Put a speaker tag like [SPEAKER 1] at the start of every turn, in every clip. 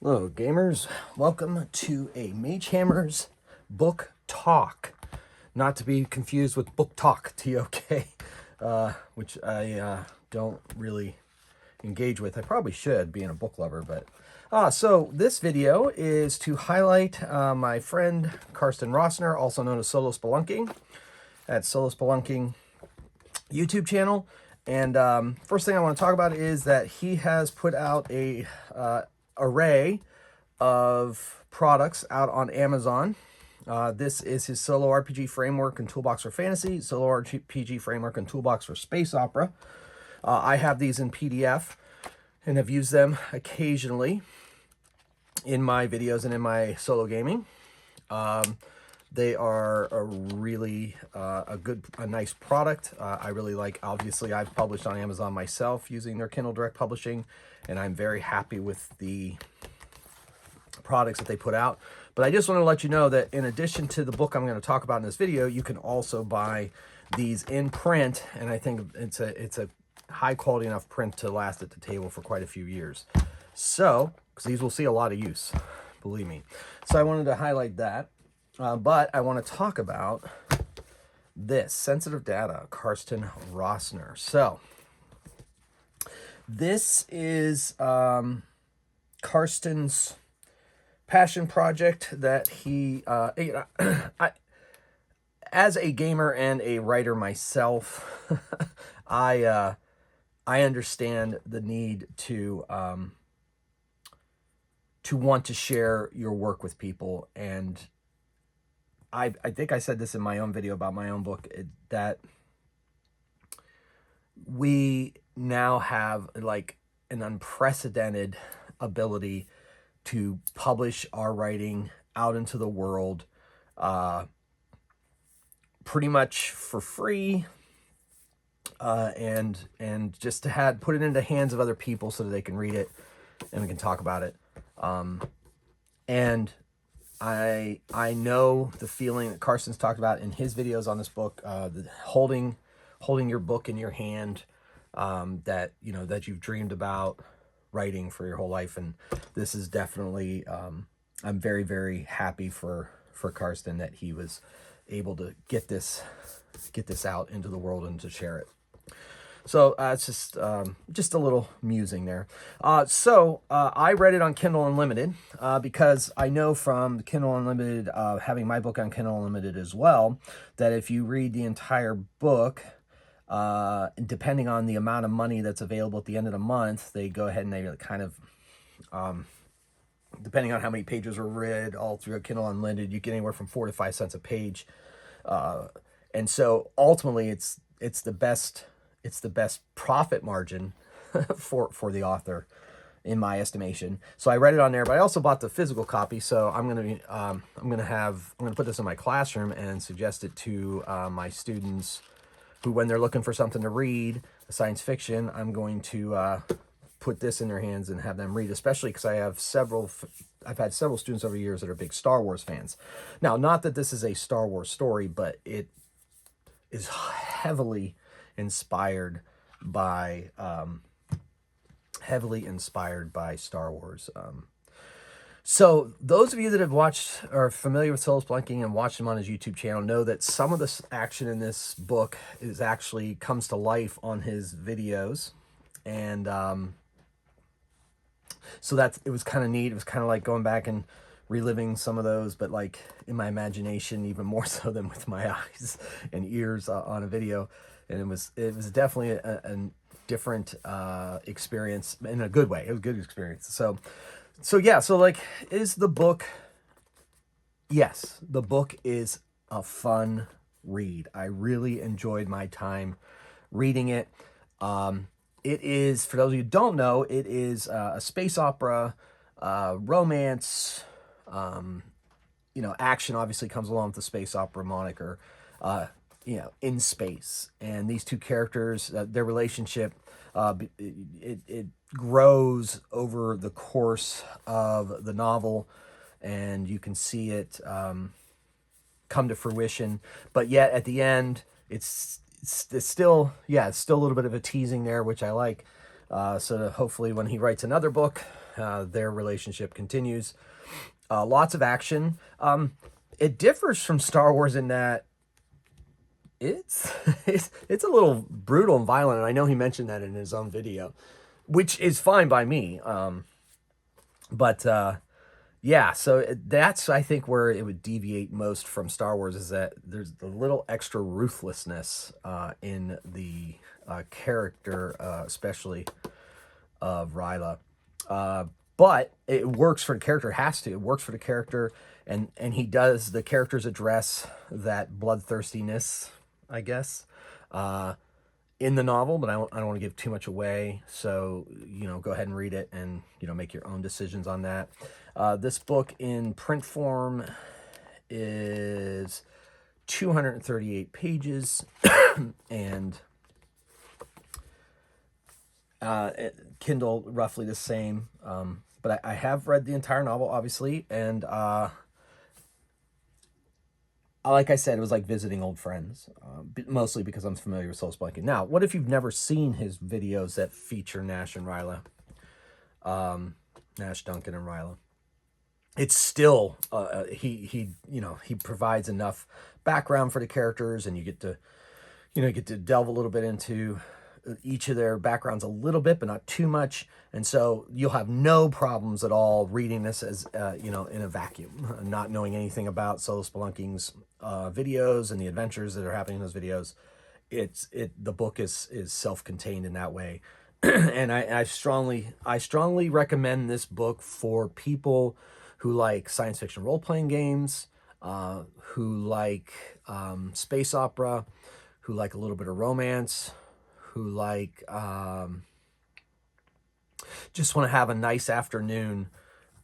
[SPEAKER 1] Hello, gamers. Welcome to a Mage Hammer's Book Talk. Not to be confused with Book Talk, T-O-K, which I don't really engage with. I probably should, being a book lover, but... so this video is to highlight my friend Karsten Rossner, also known as Solospelunking, at Solospelunking YouTube channel. And first thing I want to talk about is that he has put out a array of products out on Amazon. This is his Solo RPG Framework and Toolbox for Fantasy, Solo RPG Framework and Toolbox for Space Opera. I have these in PDF and have used them occasionally in my videos and in my solo gaming. They are a really a nice product. I really like, obviously I've published on Amazon myself using their Kindle Direct Publishing, and I'm very happy with the products that they put out. But I just want to let you know that in addition to the book I'm going to talk about in this video, you can also buy these in print, and I think it's a high quality enough print to last at the table for quite a few years. So, because these will see a lot of use, believe me. So I wanted to highlight that. But I want to talk about this, Sensitive Data, Karsten Rossner. So, this is Karsten's passion project that he, as a gamer and a writer myself, I understand the need to want to share your work with people. And I think I said this in my own video about my own book, that we now have like an unprecedented ability to publish our writing out into the world pretty much for free, and just to put it into the hands of other people so that they can read it and we can talk about it. And I know the feeling that Karsten's talked about in his videos on this book, holding your book in your hand, that you've dreamed about writing for your whole life. And this is definitely, I'm very, very happy for Karsten that he was able to get this out into the world and to share it. So it's just a little musing there. I read it on Kindle Unlimited because I know from the Kindle Unlimited, having my book on Kindle Unlimited as well, that if you read the entire book, depending on the amount of money that's available at the end of the month, they go ahead and they kind of, depending on how many pages were read all through Kindle Unlimited, you get anywhere from 4 to 5 cents a page. And so ultimately it's the best profit margin for the author, in my estimation. So I read it on there, but I also bought the physical copy. So I'm gonna put this in my classroom and suggest it to my students, who, when they're looking for something to read, science fiction, I'm going to put this in their hands and have them read, especially because I've had several students over the years that are big Star Wars fans. Now, not that this is a Star Wars story, but it is heavily inspired by Star Wars. So those of you that have watched, are familiar with Solospelunking and watched him on his YouTube channel, know that some of the action in this book comes to life on his videos. And so it was kind of neat. It was kind of like going back and reliving some of those, but like in my imagination, even more so than with my eyes and ears on a video. And it was definitely a different experience in a good way. It was a good experience. So yeah, so like, is the book? Yes, the book is a fun read. I really enjoyed my time reading it. It is, for those of you who don't know, it is a space opera, romance, action obviously comes along with the space opera moniker, in space. And these two characters, their relationship, it grows over the course of the novel, and you can see it come to fruition. But yet at the end, it's still a little bit of a teasing there, which I like. So that hopefully when he writes another book their relationship continues. Lots of action. It differs from Star Wars in that it's it's a little brutal and violent, and I know he mentioned that in his own video, which is fine by me. But yeah, so that's, I think, where it would deviate most from Star Wars, is that there's a little extra ruthlessness in the character, especially of Ryla. But it works for the character, has to. It works for the character, and the characters address that bloodthirstiness, I guess, in the novel, but I don't want to give too much away. So, go ahead and read it and, make your own decisions on that. This book in print form is 238 pages and Kindle roughly the same. But I have read the entire novel, obviously, and like I said, it was like visiting old friends, mostly because I'm familiar with Solospelunking. Now, what if you've never seen his videos that feature Nash and Ryla? Nash, Duncan, and Ryla. It's still, he provides enough background for the characters, and you get to delve a little bit into each of their backgrounds a little bit, but not too much. And so you'll have no problems at all reading this as, in a vacuum, not knowing anything about Solospelunking's videos and the adventures that are happening in those videos. The book is self-contained in that way. And I strongly recommend this book for people who like science fiction role-playing games, who like space opera, who like a little bit of romance, who like just want to have a nice afternoon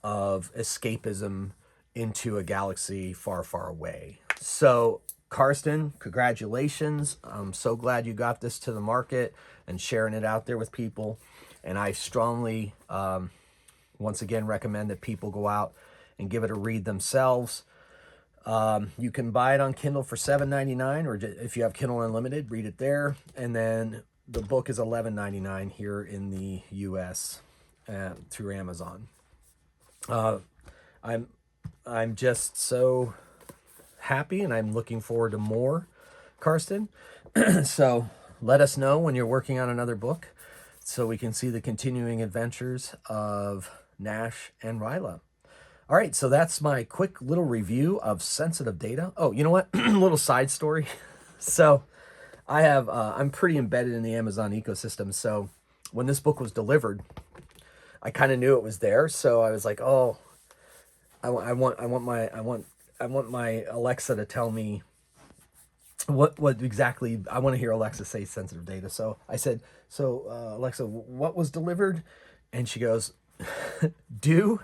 [SPEAKER 1] of escapism into a galaxy far, far away. So, Karsten, congratulations. I'm so glad you got this to the market and sharing it out there with people. And I strongly, once again, recommend that people go out and give it a read themselves. You can buy it on Kindle for $7.99, or if you have Kindle Unlimited, read it there. And then the book is $11.99 here in the U.S. Through Amazon. I'm just so happy, and I'm looking forward to more, Karsten. So let us know when you're working on another book, so we can see the continuing adventures of Nash and Ryla. All right, so that's my quick little review of Sensitive Data. Oh, you know what? Little side story. So I'm pretty embedded in the Amazon ecosystem. So when this book was delivered, I kind of knew it was there. So I was like, oh, I want my Alexa to tell me what exactly. I want to hear Alexa say Sensitive Data. So I said, Alexa, what was delivered? And she goes, due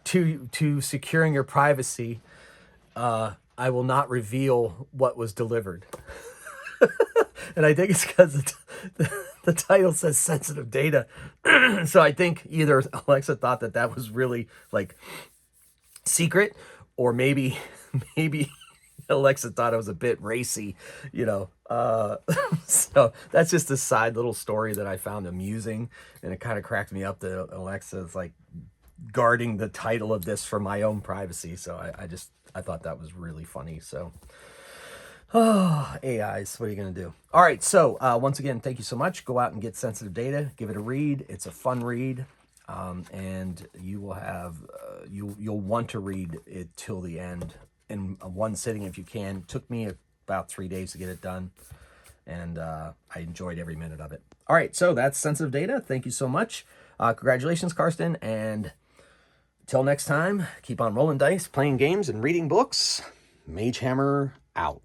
[SPEAKER 1] to securing your privacy, I will not reveal what was delivered. And I think it's because the title says Sensitive Data. So I think either Alexa thought that was really like secret, or maybe Alexa thought it was a bit racy, So that's just a side little story that I found amusing, and it kind of cracked me up that Alexa is like guarding the title of this for my own privacy. So I thought that was really funny. So, AIs, what are you going to do? All right. So, once again, thank you so much. Go out and get Sensitive Data. Give it a read. It's a fun read. And you will have, you'll want to read it till the end in one sitting if you can. It took me about 3 days to get it done, and I enjoyed every minute of it. All right. So that's Sensitive Data. Thank you so much. Congratulations, Karsten. And till next time, keep on rolling dice, playing games, and reading books. Mage Hammer out.